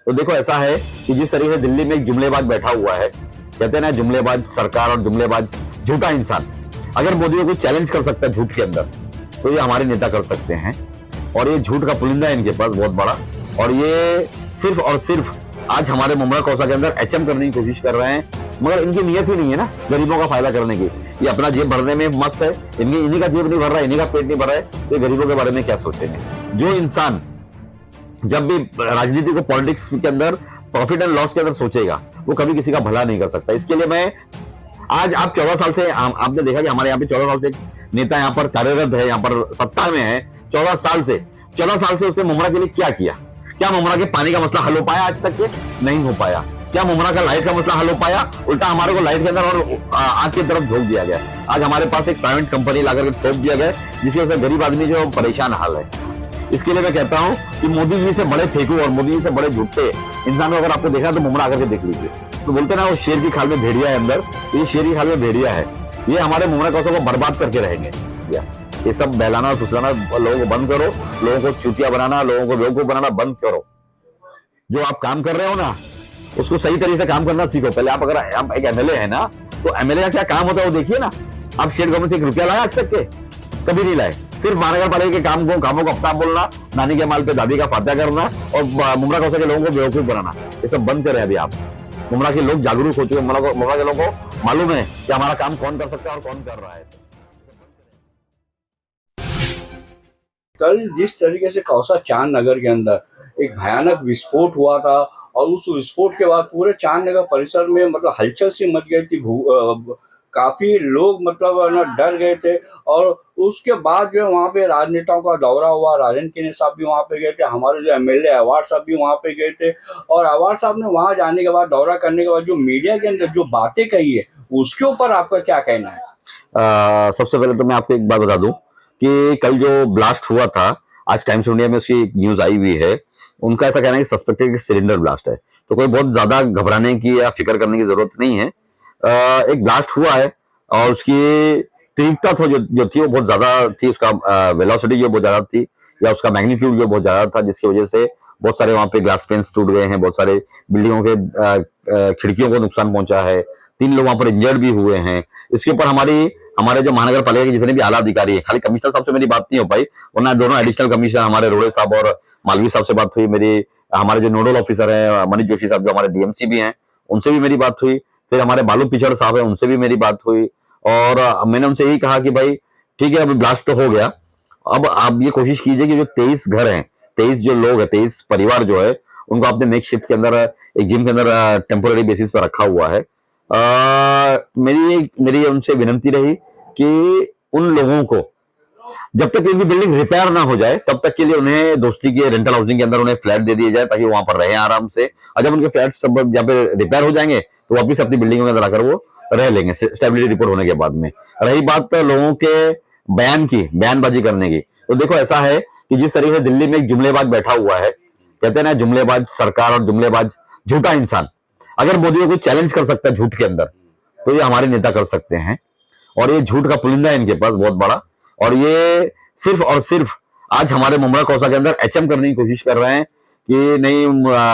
तो देखो ऐसा है कि जिस तरीके से दिल्ली में एक जुमलेबाज बैठा हुआ है, कहते हैं ना जुमलेबाज सरकार और जुमलेबाज झूठा इंसान, अगर मोदी को कोई चैलेंज कर सकता है झूठ के अंदर तो ये हमारे नेता कर सकते हैं। और ये झूठ का पुलिंदा है इनके पास बहुत बड़ा, और ये सिर्फ और सिर्फ आज हमारे मुमरा कौसा के अंदर एचएम करने की कोशिश कर रहे हैं, मगर इनकी नीयत ही नहीं है ना गरीबों का फायदा करने की। ये अपना जेब भरने में मस्त है, इन्हीं का जेब नहीं भर रहा है, इन्हीं का पेट नहीं भर रहा है, ये गरीबों के बारे में क्या सोचेंगे। जो इंसान जब भी राजनीति को पॉलिटिक्स के अंदर प्रॉफिट एंड लॉस के अंदर सोचेगा वो कभी किसी का भला नहीं कर सकता। इसके लिए मैं आज आप 14 साल से आपने देखा कि हमारे यहाँ पे 14 साल से नेता यहाँ पर कार्यरत है, यहाँ पर सत्ता में है 14 साल से उसने मुमरा के लिए क्या किया? क्या मुमरा के पानी का मसला हल हो पाया? आज तक के नहीं हो पाया। क्या मुमरा का लाइट का मसला हल हो पाया? उल्टा हमारे को लाइट के अंदर और आग की तरफ झोंक दिया गया। आज हमारे पास एक प्राइवेट कंपनी लाकर के थोप दिया गया जिसकी वजह से गरीब आदमी जो परेशान हाल है। इसके लिए मैं कहता हूं कि मोदी जी से बड़े फेंकू और मोदी जी से बड़े झूठे इंसान को अगर आपको देखा तो मुमरा आकर के देख लीजिए। तो बोलते ना वो शेर की खाल में भेड़िया है अंदर, ये शेर की खाल में भेड़िया है। ये हमारे मुमरा कौशल को बर्बाद करके रहेंगे। ये सब बहलाना और फुसलाना लोगों को बंद करो, लोगों को चूतिया बनाना, लोगों को बेवकूफ बनाना बंद करो। जो आप काम कर रहे हो ना उसको सही तरीके से काम करना सीखो। पहले आप अगर आप एक एमएलए है ना तो एमएलए का क्या काम होता है वो देखिए ना। आप स्टेट गवर्नमेंट से 1 रुपया लाया आज तक के? कभी नहीं लाए। सिर्फ महानगर पालिका के कामों को हफ्ता बोलना, नानी के माल पे दादी का फायदा करना और मुमरा कौशल के लोगों को बेवकूफ बनाना, ये सब बंद करें अभी आप। मुमरा के लोग जागरूक हो चुके, मुमरा के लोगों को मालूम है कि हमारा काम कौन कर सकता है और कौन कर रहा है। कल जिस तरीके से कौसा चांद नगर के अंदर एक भयानक विस्फोट हुआ था और उस विस्फोट के बाद पूरे चांद नगर परिसर में मतलब हलचल सी मच गई थी। काफी लोग मतलब ना डर गए थे और उसके बाद जो वहाँ पे राजनेताओं का दौरा हुआ। राजेंद्र किन्नी साहब भी वहाँ पे गए थे, हमारे जो एमएलए अवार्ड साहब भी वहाँ पे गए थे। और अवार्ड साहब ने वहाँ जाने के बाद, दौरा करने के बाद जो मीडिया के अंदर जो बातें कही है उसके ऊपर आपका क्या कहना है? सबसे पहले तो मैं आपको एक बात बता दूं कि कल जो ब्लास्ट हुआ था, आज टाइम्स इंडिया में उसकी न्यूज आई हुई है। उनका ऐसा कहना है कि सस्पेक्टेड सिलेंडर ब्लास्ट है, तो कोई बहुत ज्यादा घबराने की या फिक्र करने की जरूरत नहीं है। एक ब्लास्ट हुआ है और उसकी तीव्रता तो जो थी वो बहुत ज्यादा थी, उसका वेलोसिटी जो बहुत ज्यादा थी या उसका मैग्नीट्यूड जो बहुत ज्यादा था, जिसकी वजह से बहुत सारे वहां पे ग्लास पेन्स टूट गए हैं, बहुत सारे बिल्डिंगों के खिड़कियों को नुकसान पहुंचा है, 3 लोग वहां पर इंजर्ड भी हुए हैं। इसके ऊपर हमारे जो महानगर पालिका के जितने भी आला अधिकारी है, खाली कमिश्नर साहब से मेरी बात नहीं हो पाई, वरना दोनों एडिशनल कमिश्नर हमारे रोड़े साहब और मालवी साहब से बात हुई मेरी। हमारे जो नोडल ऑफिसर है मनीष जोशी साहब जो हमारे डीएमसी भी हैं उनसे भी मेरी बात हुई। फिर हमारे बालू पिछड़ साहब है उनसे भी मेरी बात हुई और मैंने उनसे यही कहा कि भाई ठीक है अभी ब्लास्ट तो हो गया, अब आप ये कोशिश कीजिए कि जो 23 घर हैं, 23 जो लोग हैं, 23 परिवार जो है उनको आपने नेक्स्ट शिफ्ट के अंदर एक जिम के अंदर टेम्पोररी बेसिस पर रखा हुआ है। मेरी उनसे विनती रही कि उन लोगों को जब तक इनकी बिल्डिंग रिपेयर ना हो जाए तब तक के लिए उन्हें दोस्ती के रेंटल हाउसिंग के अंदर उन्हें फ्लैट दे दिए जाए ताकि वहां पर रहे आराम से। और जब उनके फ्लैट सब जहाँ पे रिपेयर हो जाएंगे तो वापिस अपनी बिल्डिंगों के अंदर आकर वो रह लेंगे स्टेबिलिटी रिपोर्ट होने के बाद में। रही बात लोगों के बयानबाजी करने की, तो देखो ऐसा है कि जिस तरीके से दिल्ली में एक जुमलेबाज बैठा हुआ है, कहते हैं ना जुमलेबाज सरकार और जुमलेबाज झूठा इंसान, अगर मोदी को कोई चैलेंज कर सकता है झूठ के अंदर तो ये हमारे नेता कर सकते हैं। और ये झूठ का पुलिंदा है इनके पास बहुत बड़ा, और ये सिर्फ और सिर्फ आज हमारे मुमरा कौसा के अंदर एचएम करने की कोशिश कर रहे हैं कि नहीं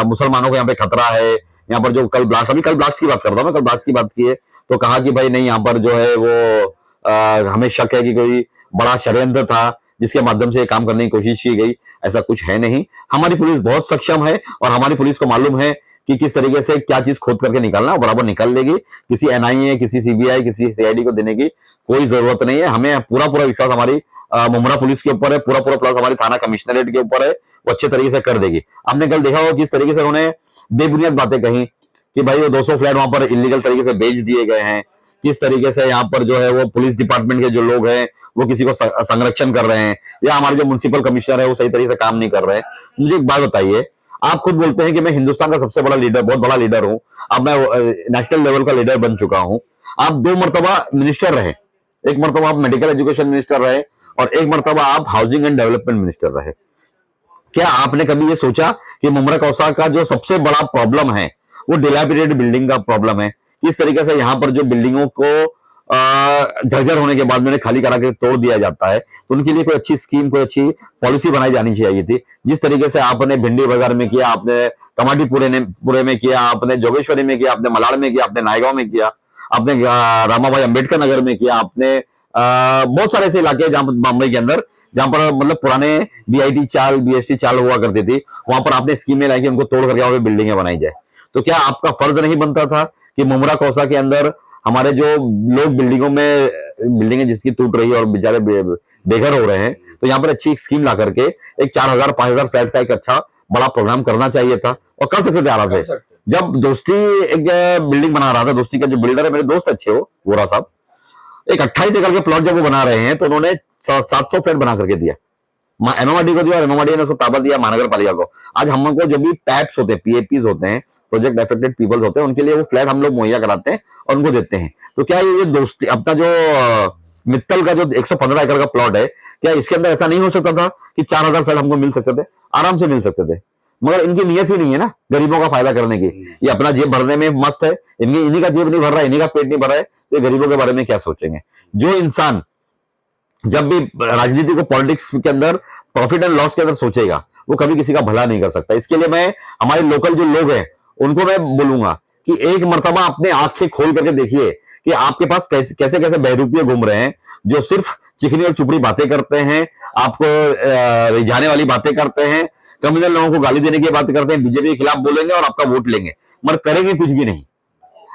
मुसलमानों को यहाँ पे खतरा है। यहाँ पर जो कल ब्लास्ट की बात करता हूँ मैं, कल ब्लास्ट की बात की है तो कहा कि भाई नहीं यहाँ पर जो है वो हमें शक है कि कोई बड़ा षड्यंत्र था जिसके माध्यम से काम करने की कोशिश की गई। ऐसा कुछ है नहीं। हमारी पुलिस बहुत सक्षम है और हमारी पुलिस को मालूम है कि किस तरीके से क्या चीज खोद करके निकालना, बराबर निकाल लेगी। किसी एनआईए, किसी सीबीआई, किसी सीआईडी को देने की कोई जरूरत नहीं है। हमें पूरा विश्वास हमारी मुमरा पुलिस के ऊपर है, पूरा प्लस हमारी थाना कमिश्नरेट के ऊपर है, वो अच्छे तरीके से कर देगी। आपने कल देखा होगा किस तरीके से उन्होंने बेबुनियाद बातें कही कि भाई वो 200 फ्लैट वहां पर इलीगल तरीके से बेच दिए गए हैं। किस तरीके से यहाँ पर जो है वो पुलिस डिपार्टमेंट के जो लोग हैं वो किसी को संरक्षण कर रहे हैं, या हमारे जो म्युनिसिपल कमिश्नर है वो सही तरीके से काम नहीं कर रहे हैं। मुझे एक बात बताइए, आप खुद बोलते हैं कि मैं हिंदुस्तान का सबसे बड़ा लीडर, बहुत बड़ा लीडर हूं, अब मैं नेशनल लेवल का लीडर बन चुका हूं। आप 2 मरतबा मिनिस्टर रहे, एक मरतबा आप मेडिकल एजुकेशन मिनिस्टर रहे और एक मरतबा आप हाउसिंग एंड डेवलपमेंट मिनिस्टर रहे। क्या आपने कभी ये सोचा कि मुमरा कौसा का जो सबसे बड़ा प्रॉब्लम है वो डिलैपिडेटेड बिल्डिंग का प्रॉब्लम है? किस तरीके से यहाँ पर जो बिल्डिंगों को जर्जर होने के बाद में उन्हें खाली करा के तोड़ दिया जाता है, तो उनके लिए कोई अच्छी स्कीम, कोई अच्छी पॉलिसी बनाई जानी चाहिए थी। जिस तरीके से आपने भिंडी बाजार में किया, आपने कमाटीपुरे में किया, आपने जोगेश्वरी में किया, आपने मलाड में किया, आपने नायगांव में किया, आपने रामाभाई अंबेडकर नगर में किया, आपने बहुत सारे ऐसे इलाके जहां मुंबई के अंदर जहां पर मतलब पुराने बीआईटी चाल, बीएसटी चाल हुआ करती थी, वहां पर आपने स्कीमें लाई कि उनको तोड़ करके वहां पे बिल्डिंगें बनाई जाए। तो क्या आपका फर्ज नहीं बनता था कि मुमरा कौसा के अंदर हमारे जो लोग बिल्डिंगें जिसकी टूट रही है और बेचारे बेघर हो रहे हैं, तो यहाँ पर अच्छी एक स्कीम ला करके एक 4,000 5,000 फ्लैट का एक अच्छा बड़ा प्रोग्राम करना चाहिए था, और कर सकते थे आराम से। जब दोस्ती एक बिल्डिंग बना रहा था, दोस्ती का जो बिल्डर है, मेरे दोस्त अच्छे हो वोरा साहब, एक 28 एकड़ के प्लॉट जब वो बना रहे हैं तो उन्होंने 700 फ्लैट बना करके दिया, एमएमआरडी को दिया, और एमएमआरडी ने उसको ताबा दिया महानगर पालिका को। आज हमको जो भी पैप्स होते हैं, पीएपीज होते हैं, प्रोजेक्ट अफेक्टेड पीपल्स होते हैं, उनके लिए वो फ्लैट हम लोग मुहैया कराते हैं और उनको देते हैं। तो क्या ये दोस्ती अपना जो मित्तल का जो 115 एकड़ का प्लॉट है, क्या इसके अंदर ऐसा नहीं हो सकता था कि 4,000 फ्लैट हमको मिल सकते थे? आराम से मिल सकते थे, मगर इनकी नीयत ही नहीं है ना गरीबों का फायदा करने की। ये अपना जेब भरने में मस्त है, इन्हीं का जेब नहीं भर रहा है, इन्हीं का पेट नहीं भर रहा है, तो ये गरीबों के बारे में क्या सोचेंगे? जो इंसान जब भी राजनीति को, पॉलिटिक्स के अंदर प्रॉफिट एंड लॉस के अंदर सोचेगा, वो कभी किसी का भला नहीं कर सकता। इसके लिए मैं हमारे लोकल जो लोग हैं उनको मैं बोलूंगा कि एक मर्तबा अपने आंखें खोल करके देखिए कि आपके पास कैसे कैसे बहरूपिये घूम रहे हैं, जो सिर्फ चिकनी और चुपड़ी बातें करते हैं, आपको रिझाने वाली बातें करते हैं, कम्युनल लोगों को गाली देने की बात करते हैं, बीजेपी के खिलाफ बोलेंगे और आपका वोट लेंगे, मगर करेंगे कुछ भी नहीं।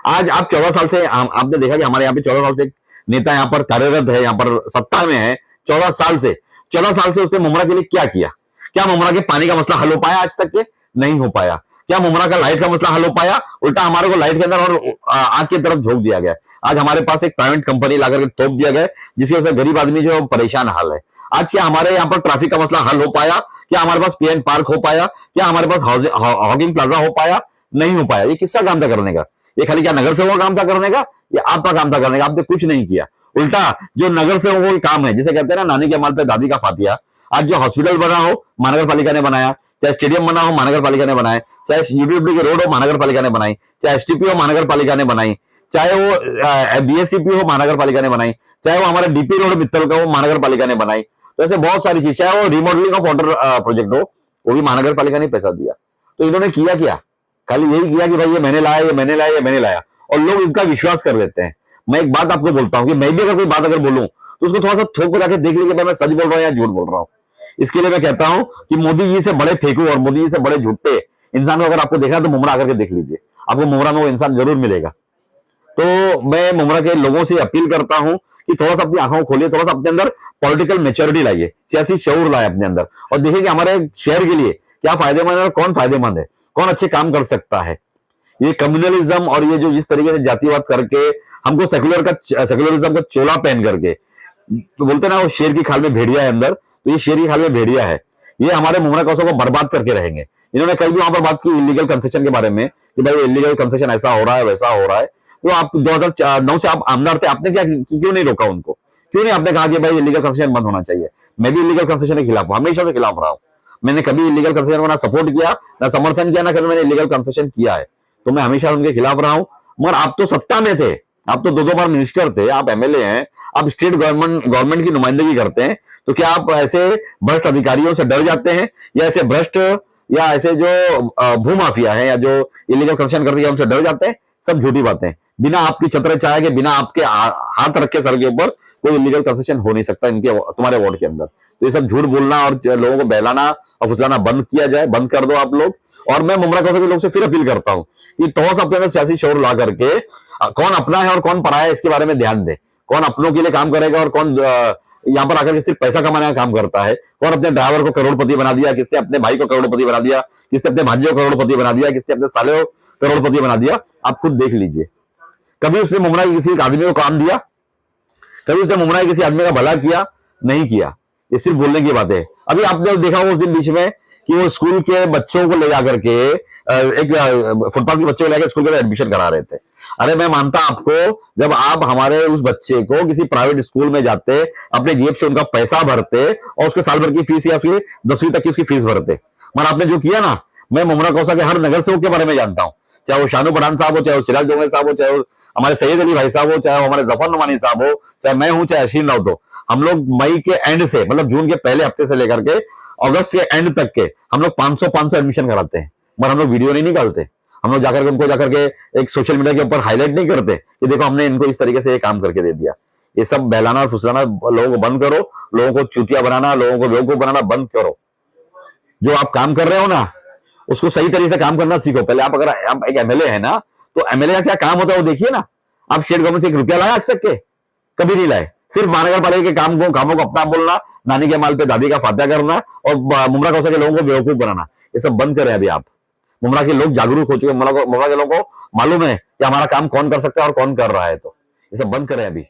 आज आप 14 साल से आपने देखा कि हमारे यहाँ पे 14 साल से नेता यहाँ पर कार्यरत है, यहाँ पर सत्ता में है 14 साल से। 14 साल से उसने मुमरा के लिए क्या किया? क्या मुमरा के पानी का मसला हल हो पाया आज तक के? नहीं हो पाया। क्या मुमरा का लाइट का मसला हल हो पाया? उल्टा हमारे को लाइट के अंदर और आग की तरफ झोंक दिया गया। आज हमारे पास एक प्राइवेट कंपनी लाकर के तोप दिया गया, जिसकी वजह से गरीब आदमी जो परेशान हाल है। आज क्या हमारे यहाँ पर ट्रैफिक का मसला हल हो पाया? क्या हमारे पास पीएन पार्क हो पाया? क्या हमारे पास हॉकिंग प्लाजा हो पाया? नहीं हो पाया। ये किसका काम था करने का? ये खाली क्या नगर सेवकों का काम था करने का? ये आपका काम था करने का? आपने कुछ नहीं किया। उल्टा जो नगर सेवकों का काम है, जिसे कहते हैं ना नानी के माल पे दादी का फातिया, आज जो हॉस्पिटल बना हो महानगर पालिका ने बनाया, चाहे स्टेडियम बना हो महानगर पालिका ने बनाया, चाहे यूडीडब्ल्यू के रोड हो महानगर पालिका ने बनाई, चाहे एसटीपी हो महानगर पालिका ने बनाई, चाहे वो बीएससीपी हो महानगर पालिका ने बनाई, चाहे वो हमारे डीपी रोड मित्तल का हो महानगर पालिका ने बनाई। तो ऐसे बहुत सारी चीज, चाहे वो रिमॉडलिंग ऑफ वाटर प्रोजेक्ट हो, वो भी महानगर पालिका ने पैसा दिया। तो इन्होंने किया क्या? खाली यही किया कि भाई ये मैंने लाया, ये मैंने लाया, ये मैंने लाया, और लोग इनका विश्वास कर लेते हैं। मैं एक बात आपको बोलता हूं कि मैं भी अगर कोई बात अगर बोलूं तो उसको थोड़ा सा थोक कर जाके देख लीजिए मैं सच बोल रहा हूं या झूठ बोल रहा हूं। इसके लिए मैं कहता हूं कि मोदी जी से बड़े फेंकू और मोदी जी से बड़े झूठे इंसान को अगर आपको देखना तो मुमरा आकर के देख लीजिए, आपको मुमरा में वो इंसान जरूर मिलेगा। तो मैं मुमरा के लोगों से अपील करता हूं कि थोड़ा सा अपनी आंखों को खोलिए, थोड़ा सा अपने अंदर पॉलिटिकल मेच्योरिटी लाइए, सियासी शऊर लाए अपने अंदर, और देखिए कि हमारे शहर के लिए क्या फायदेमंद है और कौन फायदेमंद है, कौन अच्छे काम कर सकता है। ये कम्युनलिज्म और ये जो जिस तरीके से जातिवाद करके हमको सेकुलरिज्म का चोला पहन करके, तो बोलते ना वो शेर की खाल में भेड़िया है अंदर, तो ये शेर की खाल में भेड़िया है। ये हमारे मुमरा कौसों को बर्बाद करके रहेंगे। इन्होंने कल भी वहां पर बात की इलीगल कंसेशन के बारे में कि भाई इलीगल कंसेशन ऐसा हो रहा है, वैसा हो रहा है। तो आप 2009 से आप आमदार थे, आपने क्या क्यों नहीं रोका उनको? क्यों नहीं आपने कहा कि भाई इलीगल कंसेशन बंद होना चाहिए? मैं भी इलीगल कंसेशन के खिलाफ हूं, हमेशा से खिलाफ रहा हूं। मैंने कभी इलीगल कंसेशन को ना सपोर्ट किया, ना समर्थन किया, ना कभी मैंने इलीगल कंसेशन किया है। तो मैं हमेशा उनके खिलाफ रहा हूं। मगर आप तो सत्ता में थे, आप तो 2-2 बार मिनिस्टर थे, आप एमएलए हैं, आप स्टेट गवर्नमेंट की नुमाइंदगी करते हैं। तो क्या आप ऐसे भ्रष्ट अधिकारियों से डर जाते हैं, या ऐसे भ्रष्ट या ऐसे जो भूमाफिया है या जो इलीगल कंसेशन करते हैं उनसे डर जाते हैं? सब झूठी बातें। बिना आपकी छत्र छाया के, बिना आपके हाथ रखे सर के ऊपर कोई इलीगल कंसेशन हो नहीं सकता इनके तुम्हारे वार्ड के अंदर। तो ये सब झूठ बोलना और लोगों को बहलाना और फुसलाना बंद किया जाए, बंद कर दो आप लोग। और मैं मुमरा कौसों के लोग से फिर अपील करता हूं कि थोड़ा सा अपने अंदर सियासी शौर ला करके कौन अपना है और कौन पराया है इसके बारे में ध्यान दे। कौन अपनों के लिए काम करेगा और कौन यहाँ पर आकर के सिर्फ पैसा कमाने का काम करता है। कौन अपने ड्राइवर को करोड़पति बना दिया, किसने अपने भाई को करोड़पति बना दिया, किसने अपने भांजे को करोड़पति बना दिया, किसने अपने साले को करोड़पति बना दिया। आप खुद देख लीजिए। कभी उसने मुमरा के किसी आदमी को काम दिया? कभी उसने मुमरा के किसी आदमी का भला किया? नहीं किया। ये सिर्फ बोलने की बात है। अभी आपने देखा होगा उस दिन बीच में कि वो स्कूल के बच्चों को ले जाकर के एक फुटपाथ के बच्चे को लेकर स्कूल के एडमिशन करा रहे थे। अरे मैं मानता आपको, जब आप हमारे उस बच्चे को किसी प्राइवेट स्कूल में जाते, अपने जेब से उनका पैसा भरते और उसके साल भर की फीस या फिर 10वीं तक की उसकी फीस भरते, मगर आपने जो किया ना, मैं मुमरा कौसा के हर नगर सेवक के बारे में जानता हूं, चाहे वो शानू पठान साहब हो, चाहे वो सिराज डोंगरे साहब हो, चाहे वो हमारे सैयद अली भाई साहब हो, चाहे हमारे जफर नवानी साहब हो, चाहे मैं हूं, चाहे अशीम राउत हो, हम लोग मई के एंड से, मतलब जून के पहले हफ्ते से लेकर के अगस्त के एंड तक के हम लोग 500 एडमिशन कराते हैं, मगर हम लोग वीडियो नहीं निकालते। हम लोग जाकर के उनको जाकर के एक सोशल मीडिया के ऊपर हाईलाइट नहीं करते कि देखो हमने इनको इस तरीके से ये काम करके दे दिया। ये सब बहलाना और फुसलाना लोगों को बंद करो, लोगों को चूतिया बनाना, लोगों को बेवकूफ बनाना बंद करो। जो आप काम कर रहे हो ना, उसको सही तरीके से काम करना सीखो। पहले आप, अगर आप एक एमएलए है ना, तो एमएलए का क्या काम होता है वो देखिए ना। आप स्टेट गवर्नमेंट से 1 रुपया लाए आज तक के? कभी नहीं लाए। सिर्फ महानगर पालिका के कामों को अपना बोलना, नानी के माल पे दादी का फायदा करना और मुमरा कौशा के लोगों को बेवकूफ बनाना, ये सब बंद करें अभी आप। मुमरा के लोग जागरूक हो चुके हैं, मुमरा के लोगों को मालूम है कि हमारा काम कौन कर सकता है और कौन कर रहा है, तो ये सब बंद करें अभी।